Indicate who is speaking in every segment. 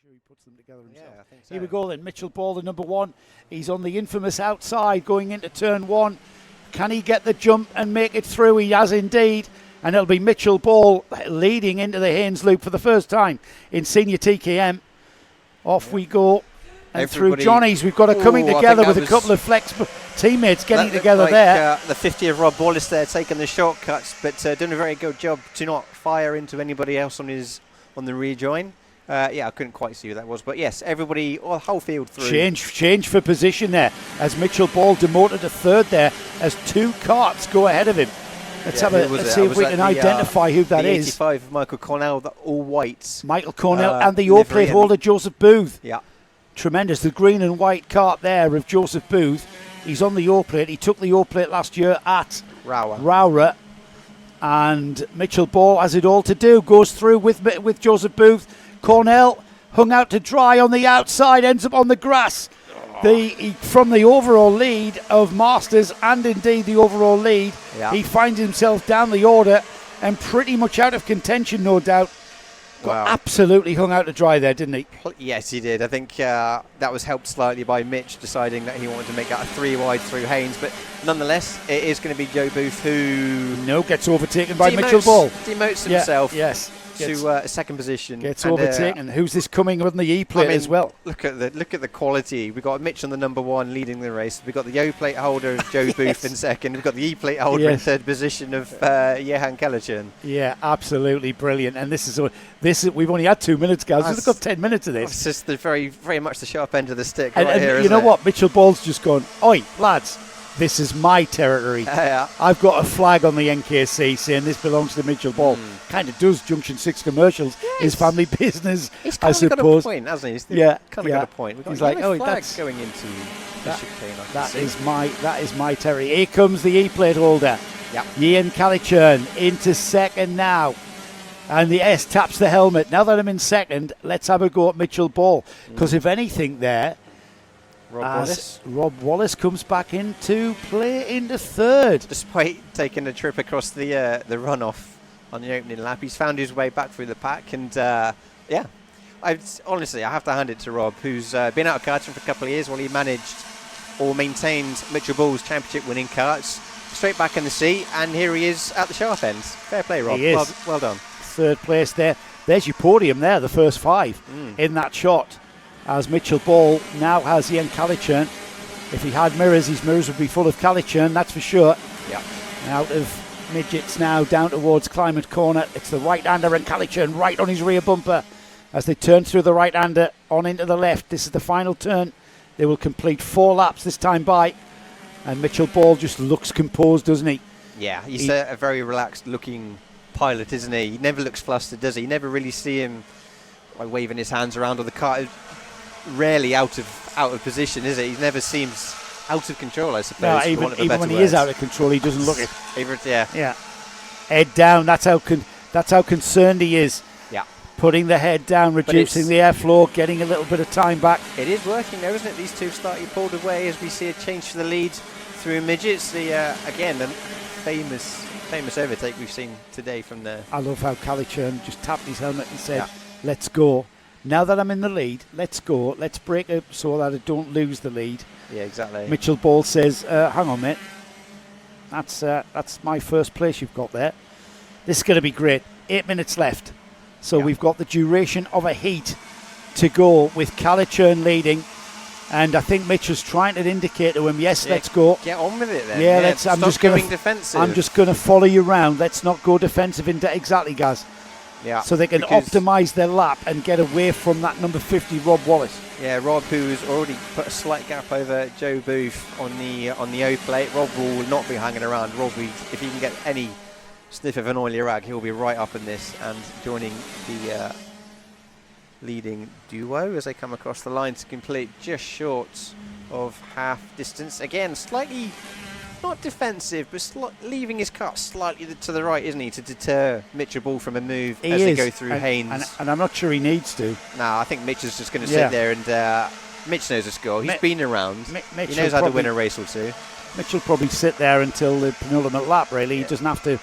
Speaker 1: sure he puts them together himself.
Speaker 2: Yeah, I think so.
Speaker 1: Here we go then. Mitchell Ball, the number one. He's on the infamous outside going into turn one. Can he get the jump and make it through? He has indeed. And it'll be Mitchell Ball leading into the Haynes Loop for the first time in senior TKM. Off we go. And through Johnny's, we've got a coming together with a couple of flex teammates getting together there.
Speaker 2: The 50 of Rob Wallace there taking the shortcuts, but doing a very good job to not fire into anybody else on the rejoin. Yeah, I couldn't quite see who that was, but yes, everybody, the whole field through.
Speaker 1: Change for position there as Mitchell Ball demoted to third there as two carts go ahead of him. Let's see if we can identify who that is.
Speaker 2: 85 of Michael Cornell, the all whites.
Speaker 1: Michael Cornell and the all-plate holder Joseph Booth.
Speaker 2: Yeah.
Speaker 1: Tremendous. The green and white cart there of Joseph Booth. He's on the all-plate. He took the all-plate last year at Rowra. And Mitchell Ball has it all to do. Goes through with Joseph Booth. Cornell hung out to dry on the outside. Ends up on the grass. From the overall lead of Masters and indeed the overall lead, he finds himself down the order and pretty much out of contention, no doubt. Got absolutely hung out to dry there, didn't he?
Speaker 2: Yes, he did. I think that was helped slightly by Mitch deciding that he wanted to make that a 3 wide through Haynes. But nonetheless, it is going to be Joe Booth who
Speaker 1: gets overtaken by Mitchell Ball.
Speaker 2: Demotes himself.
Speaker 1: Yes.
Speaker 2: To second position.
Speaker 1: Gets overtaken. Who's this coming on the E-plate as well?
Speaker 2: Look at the quality. We've got Mitch on the number one leading the race. We've got the O-plate holder of Joe Booth in second. We've got the E-plate holder in third position of Jehan Kellerchen.
Speaker 1: Yeah, absolutely brilliant. And this is we've only had 2 minutes, guys. We've got 10 minutes of this.
Speaker 2: It's just the very much the sharp end of the stick
Speaker 1: and
Speaker 2: here.
Speaker 1: You know what? Mitchell Ball's just gone, oi, lads. This is my territory. I've got a flag on the NKC saying this belongs to Mitchell Ball. Kind of does Junction 6 commercials. His family business, I suppose.
Speaker 2: He's got a point, hasn't he? He's kind of got a point.
Speaker 1: He's like,
Speaker 2: that's going into the chicane.
Speaker 1: That is my territory. Here comes the E-plate holder. Ian Callichurn into second now. And the S taps the helmet. Now that I'm in second, let's have a go at Mitchell Ball. Because if anything there, Rob Wallace comes back into play into third.
Speaker 2: Despite taking a trip across the runoff on the opening lap, he's found his way back through the pack. And honestly, I have to hand it to Rob, who's been out of karting for a couple of years while he managed or maintained Mitchell Ball's championship winning karts. Straight back in the seat, and here he is at the sharp end. Fair play, Rob. Well done.
Speaker 1: Third place there. There's your podium there, the first 5 in that shot. As Mitchell Ball now has Ian Callichurn. If he had mirrors, his mirrors would be full of Callichurn, that's for sure. Out of midgets now, down towards Climate Corner. It's the right-hander and Callichurn right on his rear bumper as they turn through the right-hander on into the left. This is the final turn. They will complete 4 laps this time by. And Mitchell Ball just looks composed, doesn't he?
Speaker 2: Yeah, he's a very relaxed-looking pilot, isn't he? He never looks flustered, does he? You never really see him waving his hands around, or the car rarely out of position, is it? He never seems out of control, I suppose.
Speaker 1: No, even when he is out of control, he doesn't look it.
Speaker 2: Yeah.
Speaker 1: Head down. That's how concerned he is.
Speaker 2: Yeah.
Speaker 1: Putting the head down, reducing the airflow, getting a little bit of time back.
Speaker 2: It is working though, isn't it? These two slightly pulled away as we see a change for the lead through midgets. The famous overtake we've seen today from there.
Speaker 1: I love how Callichurn just tapped his helmet and said, "Let's go. Now that I'm in the lead, let's go. Let's break up so that I don't lose the lead."
Speaker 2: Yeah, exactly.
Speaker 1: Mitchell Ball says, "Hang on, mate. That's my first place you've got there. This is going to be great. 8 minutes left, so we've got the duration of a heat to go with Callichurn leading." And I think Mitch was trying to indicate to him, "Yes, let's go.
Speaker 2: Get on with it then."
Speaker 1: Yeah,
Speaker 2: I'm just going defensive.
Speaker 1: I'm just going to follow you round. Let's not go defensive. Exactly, guys.
Speaker 2: Yeah,
Speaker 1: so they can optimise their lap and get away from that number 50 Rob Wallace.
Speaker 2: Yeah, Rob, who's already put a slight gap over Joe Booth on the O plate. Rob will not be hanging around. Rob, if he can get any sniff of an oily rag, he'll be right up in this and joining the leading duo as they come across the line to complete just short of half distance. Again, slightly not defensive, but leaving his car slightly to the right, isn't he, to deter Mitchell Ball from a move they go through Haynes.
Speaker 1: And I'm not sure he needs to.
Speaker 2: No, I think Mitch is just going to sit there and Mitch knows the score. He's been around. He knows how to win a race or two.
Speaker 1: Mitch will probably sit there until the penultimate lap, really. He doesn't have to.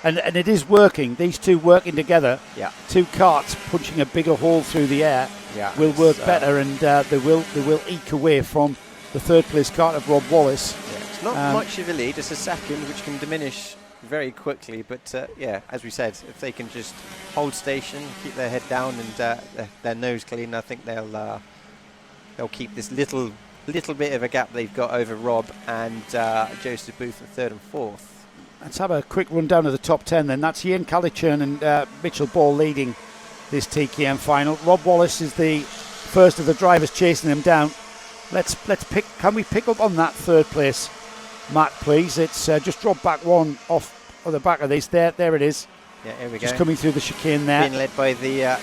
Speaker 1: And it is working. These two working together.
Speaker 2: Yeah.
Speaker 1: Two carts punching a bigger hole through the air. will work better, and they will eke away from the third place kart of Rob Wallace.
Speaker 2: Yeah, it's not much of a lead. It's a second, which can diminish very quickly. But as we said, if they can just hold station, keep their head down, and their nose clean, I think they'll keep this little bit of a gap they've got over Rob and Joseph Booth in third and fourth.
Speaker 1: Let's have a quick rundown of the top 10 then. That's Ian Calichurn and Mitchell Ball leading this TKM final. Rob Wallace is the first of the drivers chasing him down. Let's pick. Can we pick up on that third place, Matt, please? It's just drop back one off of the back of this. There it is.
Speaker 2: Yeah, here we
Speaker 1: just
Speaker 2: go.
Speaker 1: Coming through the chicane there.
Speaker 2: Being led by the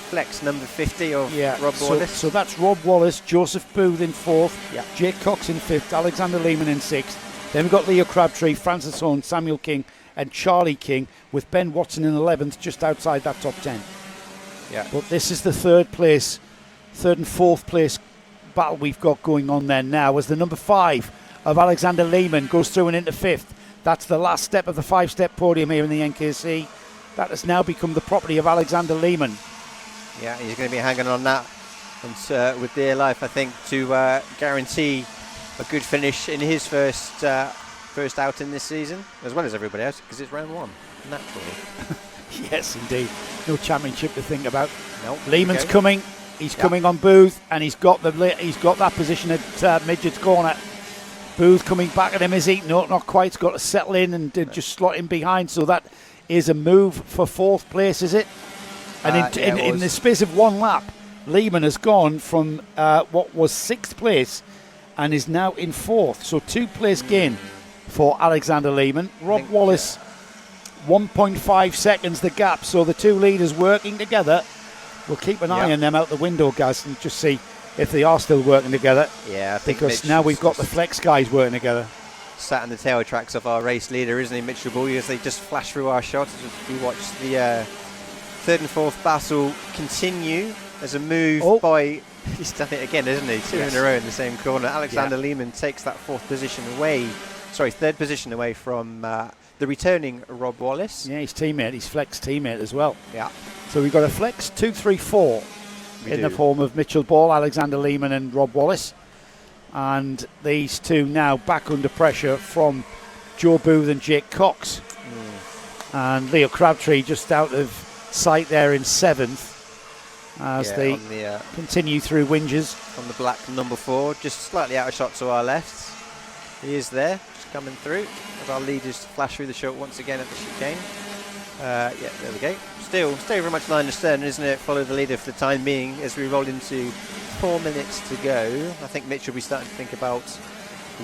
Speaker 2: flex number 50 of Rob Wallace.
Speaker 1: So that's Rob Wallace, Joseph Booth in fourth,
Speaker 2: yeah.
Speaker 1: Jake Cox in fifth, Alexander Lehman in sixth. Then we've got Leo Crabtree, Francis Horn, Samuel King and Charlie King, with Ben Watson in 11th, just outside that top 10.
Speaker 2: Yeah.
Speaker 1: But this is the third and fourth place battle we've got going on there now, as the number 5 of Alexander Lehman goes through and into fifth. That's the last step of the 5-step podium here in the NKC. That has now become the property of Alexander Lehman.
Speaker 2: Yeah, he's going to be hanging on that and with dear life, I think, to guarantee a good finish in his first outing this season, as well as everybody else, because it's round 1, naturally.
Speaker 1: Yes, indeed. No championship to think about.
Speaker 2: Nope.
Speaker 1: Lehman's coming. He's coming on Booth, and he's got that position at Midget's corner. Booth coming back at him, is he? No, not quite. He's got to settle in and just slot in behind. So that is a move for fourth place, is it? And in the space of one lap, Lehman has gone from what was 6th place and is now in 4th. So 2-place gain for Alexander Lehman. Rob Wallace, 1.5 seconds the gap. So the two leaders working together. We'll keep an eye on them out the window, guys, and just see if they are still working together.
Speaker 2: Yeah, I think
Speaker 1: because now we've got the flex guys working together.
Speaker 2: Sat in the tail tracks of our race leader, isn't he, Mitchell Ball, as they just flash through our shots. We watch the third and fourth battle continue as a move by, he's done it again, isn't he? Two in a row in the same corner. Alexander Lehman takes that third position away from the returning Rob Wallace.
Speaker 1: Yeah, his teammate, his flex teammate as well.
Speaker 2: Yeah.
Speaker 1: So we've got a flex 2-3-4 the form of Mitchell Ball, Alexander Lehman and Rob Wallace. And these two now back under pressure from Joe Booth and Jake Cox. And Leo Crabtree just out of sight there in 7th as they continue through Winges.
Speaker 2: On the black number 4, just slightly out of shot to our left. He is there, just coming through. As our leaders flash through the shot once again at the chicane. There we go. Still very much line astern, isn't it? Follow the leader for the time being as we roll into 4 minutes to go. I think Mitch will be starting to think about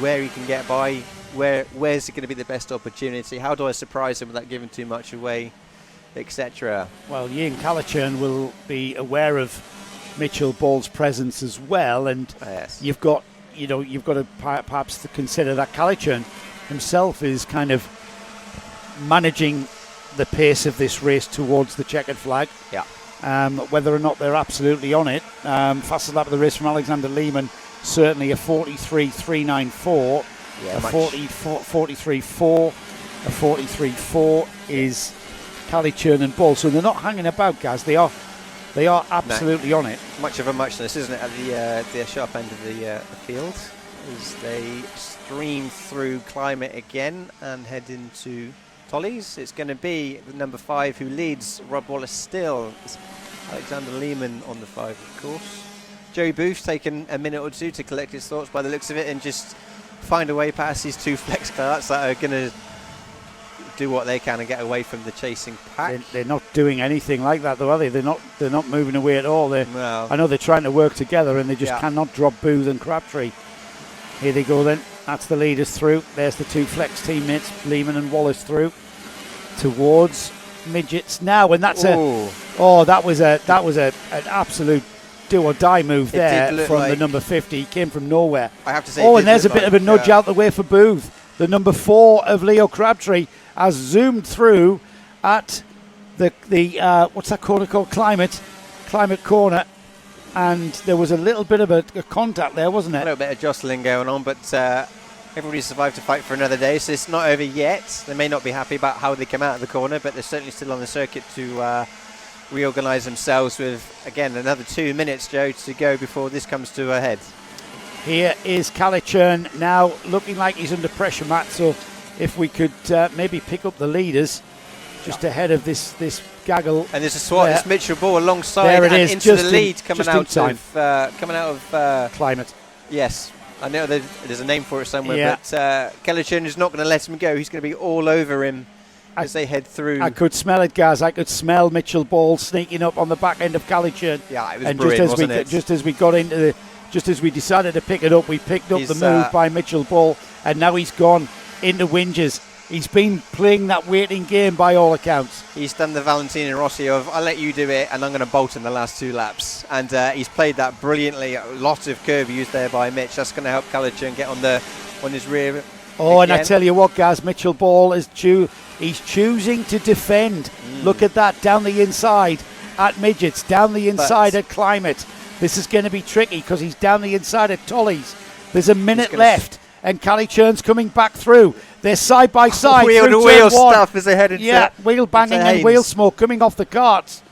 Speaker 2: where he can get by, where's it going to be the best opportunity, how do I surprise him without giving too much away, etc.
Speaker 1: Well, Ian Calichurn will be aware of Mitchell Ball's presence as well, and you've got to perhaps to consider that Calichurn himself is kind of managing the pace of this race towards the checkered flag.
Speaker 2: Yeah.
Speaker 1: Whether or not they're absolutely on it. Fastest lap of the race from Alexander Lehman, certainly a 43.394.
Speaker 2: Yeah,
Speaker 1: a 43.4. A 43.4 is Calichurn and Ball. So they're not hanging about, guys. They are absolutely on it.
Speaker 2: Much of a muchness, isn't it, at the sharp end of the field, as they stream through Climate again and head into Tollies. It's going to be the number 5 who leads. Rob Wallace still. It's Alexander Lehman on the 5, of course. Joey Booth taking a minute or two to collect his thoughts by the looks of it and just find a way past these two flex karts that are going to do what they can and get away from the chasing pack.
Speaker 1: They're not doing anything like that, though, are they? They're not moving away at all. I know they're trying to work together and they just cannot drop Booth and Crabtree. Here they go then. That's the leaders through. There's the two flex teammates, Lehman and Wallace, through towards Midgets now, and that's that was an absolute do or die move there from the number 50. He came from nowhere.
Speaker 2: I have to say.
Speaker 1: And there's a bit of a nudge out the way for Booth. The number 4 of Leo Crabtree has zoomed through at the what's that corner called? Climate corner. And there was a little bit of a contact there, wasn't it?
Speaker 2: A little bit of jostling going on, but everybody survived to fight for another day, so it's not over yet. They may not be happy about how they come out of the corner, but they're certainly still on the circuit to reorganise themselves with, again, another 2 minutes, Joe, to go before this comes to a head.
Speaker 1: Here is Kalichern now looking like he's under pressure, Matt. So if we could maybe pick up the leaders just ahead of this gaggle.
Speaker 2: And there's a swat. It's Mitchell Ball alongside
Speaker 1: there it
Speaker 2: and
Speaker 1: is,
Speaker 2: into the lead coming out of
Speaker 1: Climate.
Speaker 2: Yes, I know there's a name for it somewhere, but Kalichern is not going to let him go. He's going to be all over him as they head through.
Speaker 1: I could smell it, guys. I could smell Mitchell Ball sneaking up on the back end of Kalichern.
Speaker 2: Yeah, it was
Speaker 1: and
Speaker 2: brilliant, wasn't it?
Speaker 1: Just as we got into the, just as we decided to pick it up, we picked up the move by Mitchell Ball, and now he's gone into Winges. He's been playing that waiting game by all accounts.
Speaker 2: He's done the Valentino Rossi of, I'll let you do it and I'm going to bolt in the last 2 laps. And he's played that brilliantly. A lot of curve used there by Mitch. That's going to help Kalichern get on his rear.
Speaker 1: Oh, again. And I tell you what, guys, Mitchell Ball is he's choosing to defend. Look at that, down the inside at Midgets, down the inside at Climate. This is going to be tricky because he's down the inside at Tollies. There's a minute left. And Kalichern's coming back through. They're side by side.
Speaker 2: Wheel to wheel stuff as they head into
Speaker 1: wheel banging and wheel smoke coming off the carts.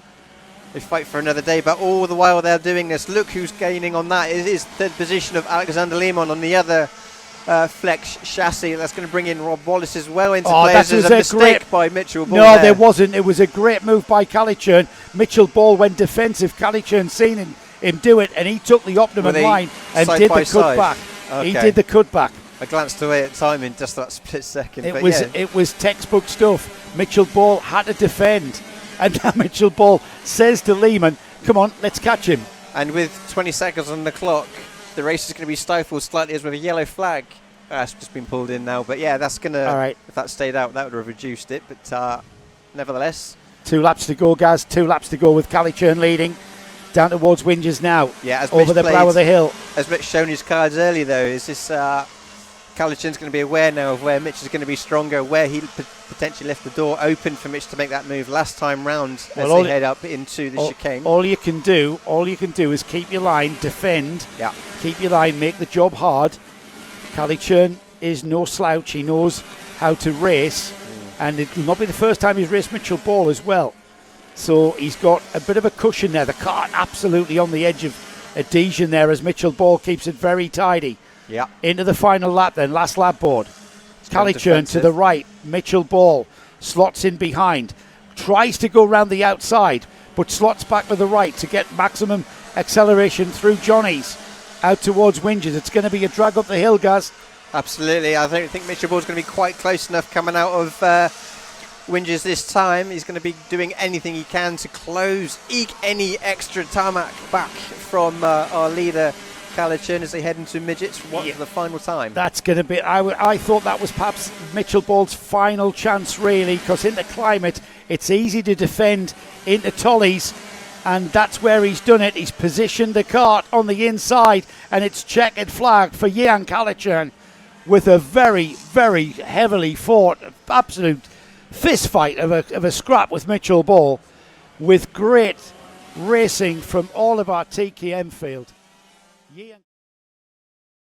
Speaker 2: They fight for another day, but all the while they're doing this, look who's gaining on that. It is the position of Alexander Lehmann on the other Flex chassis. That's going to bring in Rob Wallace as well into play. There's a mistake by Mitchell Ball.
Speaker 1: No, there wasn't. It was a great move by Kalichern. Mitchell Ball went defensive. Kalichern seen him do it, and he took the optimum line and did the cutback. Okay. He did the cutback.
Speaker 2: I glanced away at time in just that split second.
Speaker 1: It was textbook stuff. Mitchell Ball had to defend, and now Mitchell Ball says to Lehmann, "Come on, let's catch him."
Speaker 2: And with 20 seconds on the clock, the race is going to be stifled slightly as with a yellow flag. It's just been pulled in now, but yeah, that's going to. If that stayed out, that would have reduced it. But nevertheless,
Speaker 1: 2 laps to go, guys. 2 laps to go with Kalichern leading. Down towards Winges now.
Speaker 2: Yeah, as
Speaker 1: over the brow of the hill.
Speaker 2: As Mitch shown his cards earlier, though, is this Kalichern's going to be aware now of where Mitch is going to be stronger, where he potentially left the door open for Mitch to make that move last time round as they head up into the chicane.
Speaker 1: All you can do is keep your line, defend.
Speaker 2: Yeah.
Speaker 1: Keep your line, make the job hard. Kalichern is no slouch. He knows how to race, and it will not be the first time he's raced Mitchell Ball as well. So he's got a bit of a cushion there. The car absolutely on the edge of adhesion there as Mitchell Ball keeps it very tidy.
Speaker 2: Yeah.
Speaker 1: Into the final lap then, last lap board. Kalichern to the right. Mitchell Ball slots in behind. Tries to go round the outside, but slots back to the right to get maximum acceleration through Johnny's. Out towards Winges. It's going to be a drag up the hill, guys.
Speaker 2: Absolutely. I don't think Mitchell Ball's going to be quite close enough coming out of Winges this time. He's going to be doing anything he can to eke any extra tarmac back from our leader Kalichern as they head into Midgets for the final time.
Speaker 1: That's going to be, I thought that was perhaps Mitchell Ball's final chance really, because in the Climate it's easy to defend into Tollies, and that's where he's done it. He's positioned the cart on the inside, and it's checkered flag for Jan Kalichern with a very, very heavily fought, absolute fist fight of a scrap with Mitchell Ball, with great racing from all of our TKM field.